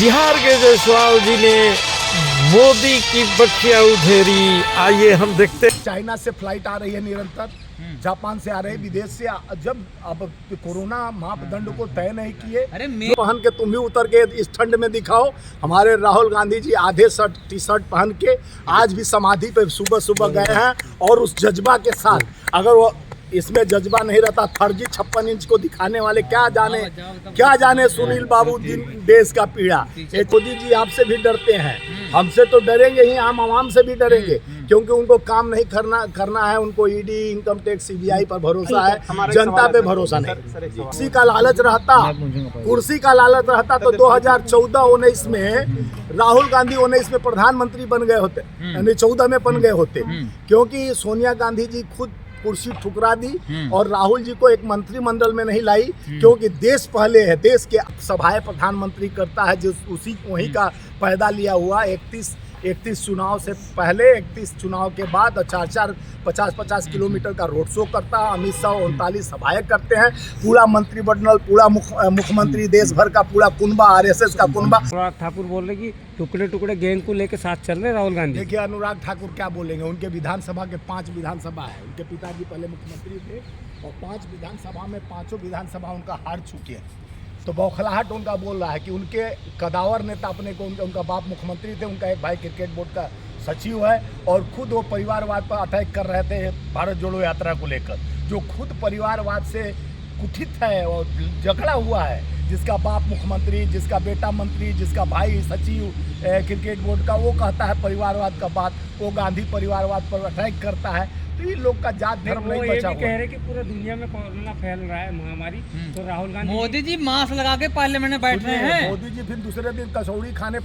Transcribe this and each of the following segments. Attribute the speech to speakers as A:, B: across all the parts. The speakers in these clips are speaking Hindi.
A: बिहार के जयसवाल जी ने मोदी की बखिया उधेरी। आइए हम देखते हैं।
B: चाइना से फ्लाइट आ रही है निरंतर, जापान से आ रहे हैं, विदेश से। जब अब कोरोना मापदंड को तय नहीं किए, पहन के तुम भी उतर के इस ठंड में दिखाओ। हमारे राहुल गांधी जी आधे शर्ट टी शर्ट पहन के आज भी समाधि पे सुबह सुबह गए हैं, और उस जज्बा के साथ। अगर वो इसमें जज्बा नहीं रहता, फर्जी 56 इंच को दिखाने वाले क्या जाने सुनील बाबू देश का पीड़ा। मोदी जी आपसे भी डरते हैं, हमसे तो डरेंगे ही, हम आवाम से भी डरेंगे, क्योंकि उनको काम नहीं करना है। उनको ईडी, इनकम टैक्स, सीबीआई पर भरोसा है, जनता पे भरोसा नहीं। कुर्सी का लालच रहता तो 2014-19 में राहुल गांधी 19 में प्रधानमंत्री बन गए होते, यानी 14 में बन गए होते, क्योंकि सोनिया गांधी जी खुद कुर्सी ठुकरा दी और राहुल जी को एक मंत्रिमंडल में नहीं लाई, क्योंकि देश पहले है। देश के सभाएं प्रधानमंत्री करता है, जो वहीं का पैदा लिया हुआ। 31 चुनाव से पहले, 31 चुनाव के बाद 50 किलोमीटर का रोड शो करता है। अमित शाह 39 सभाएं करते हैं। पूरा मंत्रिमंडल, पूरा मुख्यमंत्री, देश भर का पूरा कुनबा, RSS का कुनबा।
C: अनुराग ठाकुर बोल रहे कि टुकड़े टुकड़े गैंग को लेकर साथ चल रहे राहुल गांधी।
B: देखिए, अनुराग ठाकुर क्या बोलेंगे। उनके विधानसभा के 5 विधानसभा है। उनके पिताजी पहले मुख्यमंत्री थे, और 5 विधानसभा में 5 विधानसभा उनका हार चुके हैं। तो बौखलाहट उनका बोल रहा है कि उनके कदावर नेता अपने को, उनका बाप मुख्यमंत्री थे, उनका एक भाई क्रिकेट बोर्ड का सचिव है, और खुद वो परिवारवाद पर अटैक कर रहे थे भारत जोड़ो यात्रा को लेकर, जो खुद परिवारवाद से कुठित है और झगड़ा हुआ है। जिसका बाप मुख्यमंत्री, जिसका बेटा मंत्री, जिसका भाई सचिव क्रिकेट बोर्ड का, वो कहता है परिवारवाद का बात, वो गांधी परिवारवाद पर अटैक करता है। तो ये लोग का जात धर्म नहीं बचा हुआ।
C: कह रहे कि पूरे दुनिया में कोरोना फैल रहा है, महामारी। तो राहुल गांधी,
D: मोदी जी मास्क लगा के पार्लियामेंट में बैठ रहे हैं।
B: मोदी जी फिर दूसरे दिन कचौड़ी खाने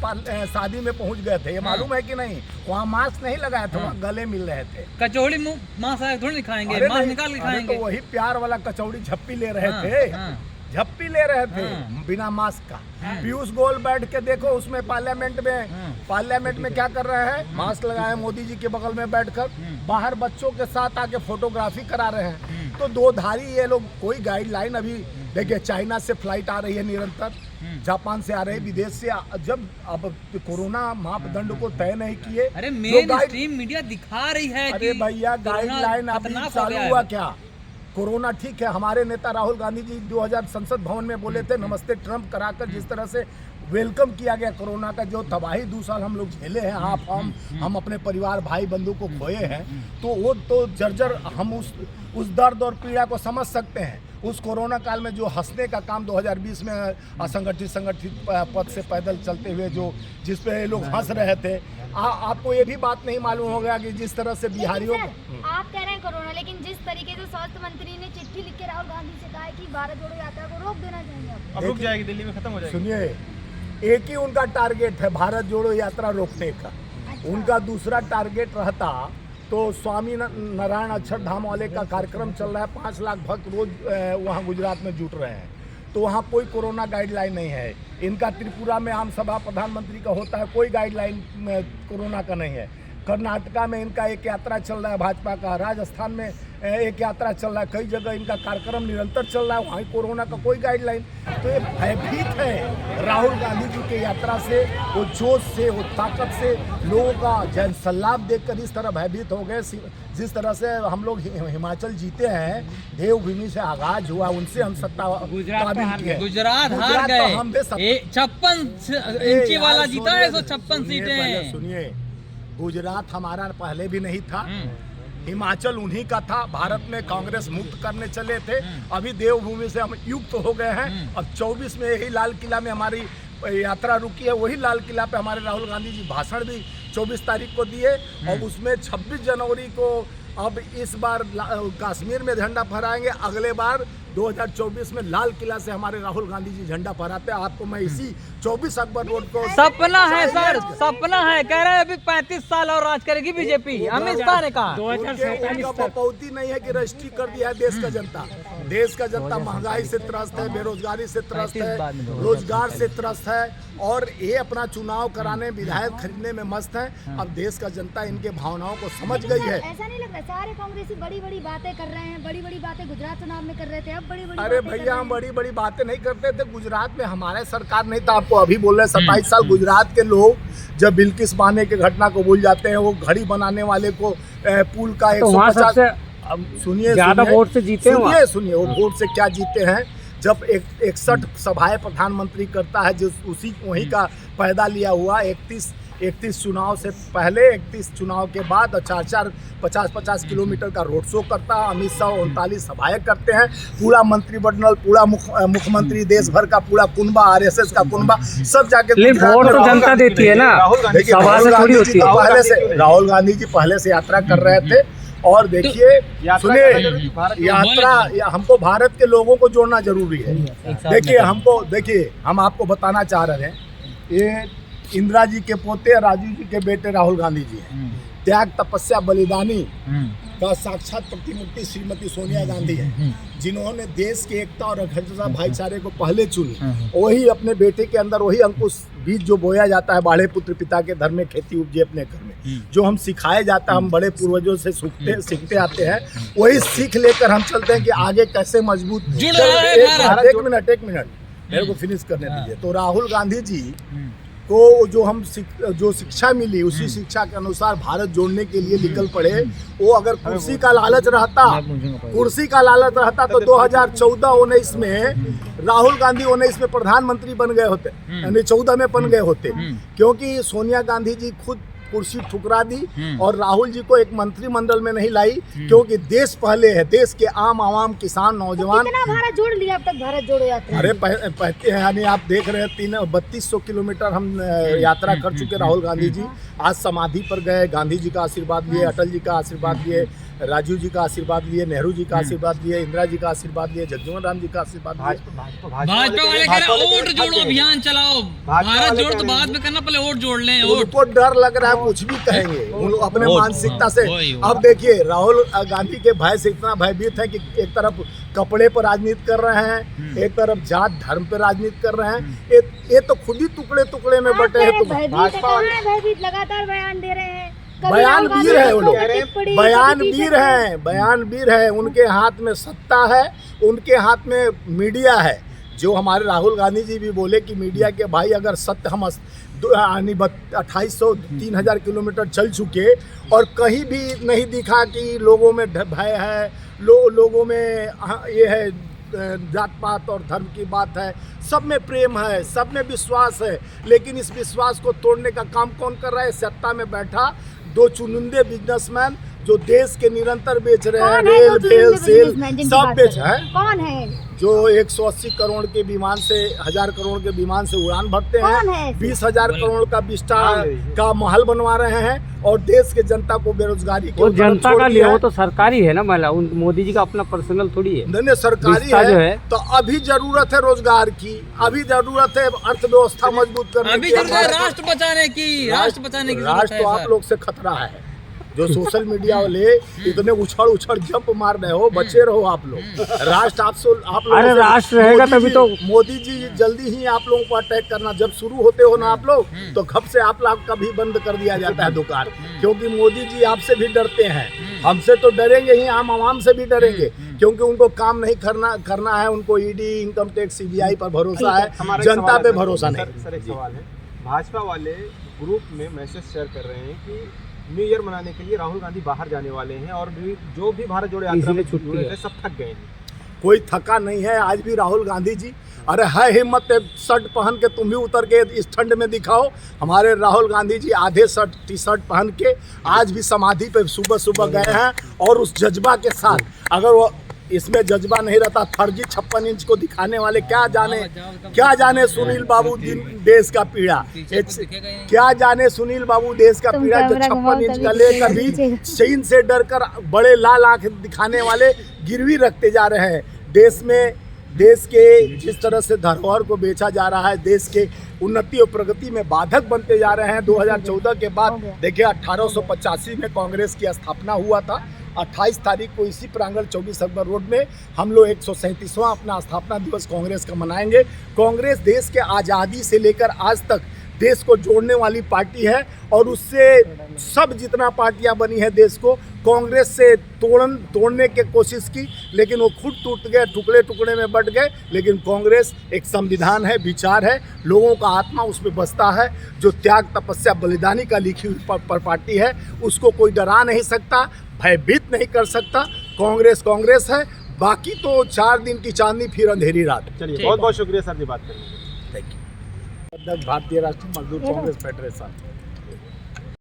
B: शादी में पहुंच गए थे, ये मालूम है कि नहीं? वहाँ मास्क नहीं लगाया था, वहाँ गले मिल रहे थे।
D: कचौड़ी मास्क थोड़ी दिखाएंगे, मास्क निकाल के खाएंगे।
B: तो वही प्यार वाला कचौड़ी झप्पी ले रहे थे, बिना मास्क का। पीयूष गोयल बैठ के देखो उसमें पार्लियामेंट में क्या कर रहे हैं? मास्क लगाए मोदी जी के बगल में बैठकर, बाहर बच्चों के साथ आके फोटोग्राफी करा रहे हैं। तो दो धारी ये लोग। कोई गाइडलाइन अभी देखिए, चाइना से फ्लाइट आ रही है निरंतर, जापान से आ रहे हैं, विदेश से। जब अब कोरोना मापदंड को तय नहीं किए,
D: मेन स्ट्रीम मीडिया दिखा रही है।
B: अरे भैया, गाइडलाइन अभी चालू हुआ क्या? कोरोना ठीक है। हमारे नेता राहुल गांधी जी 2000 संसद भवन में बोले थे, नमस्ते ट्रंप कराकर जिस तरह से वेलकम किया गया कोरोना का, जो तबाही 2 साल हम लोग झेले हैं, हम अपने परिवार, भाई बंधु को खोए हैं, तो वो तो जर्जर हम उस दर्द और पीड़ा को समझ सकते हैं। उस कोरोना काल में जो हंसने का काम 2020 में संगठित पद से पैदल चलते हुए जिस पे लोग हंस रहे थे, आपको ये भी बात नहीं मालूम हो गया कि जिस तरह से बिहारियों को।
E: आप कह रहे हैं कोरोना, लेकिन जिस तरीके से स्वास्थ्य मंत्री ने चिट्ठी लिख के राहुल गांधी से कहा है कि भारत जोड़ो यात्रा को रोक देना चाहिए,
C: अब रुक जाएगी, दिल्ली में खत्म हो जाएगी।
B: सुनिए, एक ही उनका टारगेट है भारत जोड़ो यात्रा रोकने का। उनका दूसरा टारगेट रहता तो स्वामी नारायण अक्षरधाम वाले का कार्यक्रम चल रहा है, 5 लाख भक्त रोज वहाँ गुजरात में जुट रहे हैं, तो वहाँ कोई कोरोना गाइडलाइन नहीं है। इनका त्रिपुरा में आम सभा प्रधानमंत्री का होता है, कोई गाइडलाइन कोरोना का नहीं है। कर्नाटका में इनका एक यात्रा चल रहा है भाजपा का, राजस्थान में एक यात्रा चल रहा है, कई जगह इनका कार्यक्रम निरंतर चल रहा है, वहाँ कोरोना का कोई गाइडलाइन। तो ये भयभीत है राहुल गांधी जी के यात्रा से, वो जोश से, वो ताकत से लोगों का जन सलाब देखकर इस तरह भयभीत हो गए। जिस तरह से हम लोग हिमाचल जीते हैं, देवभूमि से आगाज हुआ, उनसे हम सत्ता
D: गुजरात हार गए। हम 56 इंची वाला जीता है, 156 सीटें।
B: सुनिए, गुजरात हमारा पहले भी नहीं था, हिमाचल उन्हीं का था। भारत में कांग्रेस मुक्त करने चले थे, अभी देवभूमि से हम युक्त हो गए हैं। अब 24 में यही लाल किला में हमारी यात्रा रुकी है, वही लाल किला पे हमारे राहुल गांधी जी भाषण भी 24 तारीख को दिए, और उसमें 26 जनवरी को अब इस बार कश्मीर में झंडा फहराएंगे, अगले बार 2024 में लाल किला से हमारे राहुल गांधी जी झंडा फहराते हैं। आपको मैं इसी 24 अकबर रोड को
D: सपना है सर, सपना है। कह रहे हैं अभी 35 साल और राज करेगी बीजेपी, अमित शाह ने कहा।
C: 2047
B: पपौती नहीं है कि रजिस्ट्री कर दिया है देश का जनता। देश का जनता महंगाई से त्रस्त है, बेरोजगारी से त्रस्त है, रोजगार से त्रस्त है और ये अपना चुनाव कराने, विधायक खरीदने में मस्त है। अब देश का जनता इनके भावनाओं को समझ गई है।
E: ऐसा नहीं लग रहा सारे कांग्रेसी बड़ी बड़ी बातें कर रहे हैं, बड़ी बड़ी बातें गुजरात चुनाव में कर रहे थे, अब बड़ी बड़ी
B: अरे भैया हम बड़ी बड़ी बातें नहीं करते थे। गुजरात में हमारे सरकार नहीं था, आपको अभी बोल रहे 27 साल गुजरात के लोग जब बिल्किस बाने के घटना को भूल जाते हैं, वो घड़ी बनाने वाले को पुल का 150 सुनिए
C: ज्यादा वोट से जीते हैं।
B: सुनिए वो वोट से क्या जीते हैं, जब 61 सभाएं प्रधानमंत्री करता है, जो उसी वहीं का पैदा लिया हुआ 31 चुनाव से पहले, 31 चुनाव के बाद 4-4 50-50 किलोमीटर का रोड शो करता है। अमित शाह 39 सभाएं करते हैं, पूरा मंत्रिमंडल, पूरा मुख्यमंत्री, देश भर का पूरा कुनबा, RSS का कुनबा सब जाके
C: वोट तो जनता देती है ना, सभा से थोड़ी होती है।
B: पहले से राहुल गांधी जी पहले से यात्रा कर रहे थे और देखिए सुनिए, यात्रा हमको भारत के लोगों को जोड़ना जरूरी है। देखिए हम आपको बताना चाह रहे हैं, ये इंदिरा जी के पोते राजीव जी के बेटे राहुल गांधी जी हैं। त्याग, तपस्या, बलिदानी का साक्षात प्रतिमूर्ति श्रीमती सोनिया गांधी है, जिन्होंने देश की एकता और अखंडता भाईचारे को पहले चुनी। वही अपने बेटे के अंदर वही अंकुश बीज जो बोया जाता है, बाढ़े पुत्र पिता के धर्म में खेती उपजे अपने घर में, जो हम सिखाए जाता है, हम बड़े पूर्वजों से सीखते आते हैं, वही सीख लेकर हम चलते हैं कि आगे कैसे मजबूत। एक मिनट मेरे को फिनिश करने दीजिए। तो राहुल गांधी जी को जो शिक्षा मिली, उसी शिक्षा के अनुसार भारत जोड़ने के लिए निकल पड़े। वो अगर कुर्सी का लालच रहता तो 2014-19 में राहुल गांधी 19 में प्रधानमंत्री बन गए होते, यानी 14 में बन गए होते, क्योंकि सोनिया गांधी जी खुद कुर्सी ठुकरा दी और राहुल जी को एक मंत्रिमंडल में नहीं लाई, क्योंकि देश पहले है। देश के आम आवाम, किसान, नौजवान।
E: तो कितना भारत जोड़ लिया अब तक, भारत जोड़ो यात्रा?
B: अरे पहले यानी आप देख रहे हैं 3200 किलोमीटर हम यात्रा कर चुके। राहुल गांधी जी आज समाधि पर गए, गांधी जी का आशीर्वाद लिए, अटल जी का आशीर्वाद लिए, राजीव जी का आशीर्वाद लिए, नेहरू जी का आशीर्वाद लिए, इंदिरा जी का आशीर्वाद लिए, जगजीवन राम जी का आशीर्वाद लिए।
D: भाजपा वाले कह रहे हैं वोट जोड़ो अभियान चलाओ, भारत जोड़ तो बाद में करना, पहले वोट जोड़ लें।
B: उनको डर लग रहा है, कुछ भी कहेंगे उन अपने मानसिकता से। अब देखिए राहुल गांधी के भय से इतना भयभीत है कि एक तरफ कपड़े पर राजनीति कर रहे हैं, एक तरफ जात धर्म पर राजनीति कर रहे हैं। ये तो खुद ही टुकड़े में बटे हैं।
E: भयभीत लगातार बयान दे रहे हैं,
B: बयान वीर है वो लोग, बयान वीर है। उनके हाथ में सत्ता है, उनके हाथ में मीडिया है। जो हमारे राहुल गांधी जी भी बोले कि मीडिया के भाई अगर सत्य हम 2800-3000 किलोमीटर चल चुके और कहीं भी नहीं दिखा कि लोगों में भय है, लोगों में ये है जात पात और धर्म की बात है, सब में प्रेम है, सब में विश्वास है, लेकिन इस विश्वास को तोड़ने का काम कौन कर रहा है? सत्ता में बैठा 2 चुनिंदे बिजनेसमैन जो देश के निरंतर बेच रहे हैं, रेल, भेल, सेल सब बेच है।
E: कौन है?
B: जो 180 करोड़ के विमान से 1000 करोड़ के विमान से उड़ान भरते हैं, 20,000 करोड़ का बिस्टा का महल बनवा रहे हैं और देश के जनता को बेरोजगारी
C: वो जनता का लिए, वो तो सरकारी है ना, महिला मोदी जी का अपना पर्सनल थोड़ी है।
B: नहीं सरकारी है। तो अभी जरूरत है रोजगार की, अभी जरूरत है अर्थव्यवस्था मजबूत करने की,
D: राष्ट्र बचाने की
B: राष्ट्र तो आप लोग से खतरा है। जो सोशल मीडिया वाले इतने उछड़ जंप मार रहे हो, बचे रहो आप लोग। राष्ट्र आप लोग,
C: अरे राष्ट्र रहेगा तभी तो।
B: मोदी जी जल्दी ही आप लोगों को अटैक करना, जब शुरू होते हो ना आप लोग, तो खप से आप लोग का भी बंद कर दिया जाता है दुकान, क्योंकि मोदी जी आपसे भी डरते हैं। हमसे तो डरेंगे ही, आम आवाम से भी डरेंगे, क्योंकि उनको काम नहीं करना है। उनको ईडी, इनकम टैक्स, CBI पर भरोसा है, जनता पे भरोसा नहीं।
F: सर एक सवाल है, भाजपा वाले ग्रुप में मैसेज शेयर कर रहे हैं कि न्यू ईयर मनाने के लिए राहुल गांधी बाहर जाने वाले हैं और जो भी भारत जोड़ो यात्रा में जुड़े थे सब थक गए हैं।
B: कोई थका नहीं है आज भी राहुल गांधी जी। अरे है हिम्मत, शर्ट पहन के तुम भी उतर के इस ठंड में दिखाओ। हमारे राहुल गांधी जी आधे टी शर्ट पहन के आज भी समाधि पे सुबह गए हैं, और उस जज्बा के साथ। अगर वो इसमें जज्बा नहीं रहता, फर्जी 56 इंच को दिखाने वाले क्या जाने सुनील बाबू देश का पीड़ा, क्या जाने सुनील बाबू देश का पीड़ा, जो 56 इंच का लेकर भी चीन से डरकर बड़े लाल आंख दिखाने वाले गिरवी रखते जा रहे हैं। देश के जिस तरह से धरोहर को बेचा जा रहा है, देश के उन्नति और प्रगति में बाधक बनते जा रहे हैं। 2014 के बाद देखिए 1885 में कांग्रेस की स्थापना हुआ था, 28 तारीख को इसी प्रांगण 24 अकबर रोड में हम लोग 137वां अपना स्थापना दिवस कांग्रेस का मनाएंगे। कांग्रेस देश के आज़ादी से लेकर आज तक देश को जोड़ने वाली पार्टी है और उससे सब जितना पार्टियां बनी है देश को कांग्रेस से तोड़ने की कोशिश की, लेकिन वो खुद टूट गए, टुकड़े टुकड़े में बट गए। लेकिन कांग्रेस एक संविधान है, विचार है, लोगों का आत्मा उसमें बसता है। जो त्याग तपस्या बलिदानी का लिखी हुई पार्टी है, उसको कोई डरा नहीं सकता, भयभीत नहीं कर सकता। कांग्रेस कांग्रेस है, बाकी तो 4 दिन की चांदनी फिर अंधेरी रात।
F: चलिए बहुत बहुत शुक्रिया सर जी बात करने के लिए।
B: भारतीय राष्ट्रीय मजदूर कांग्रेस फेडरेशन।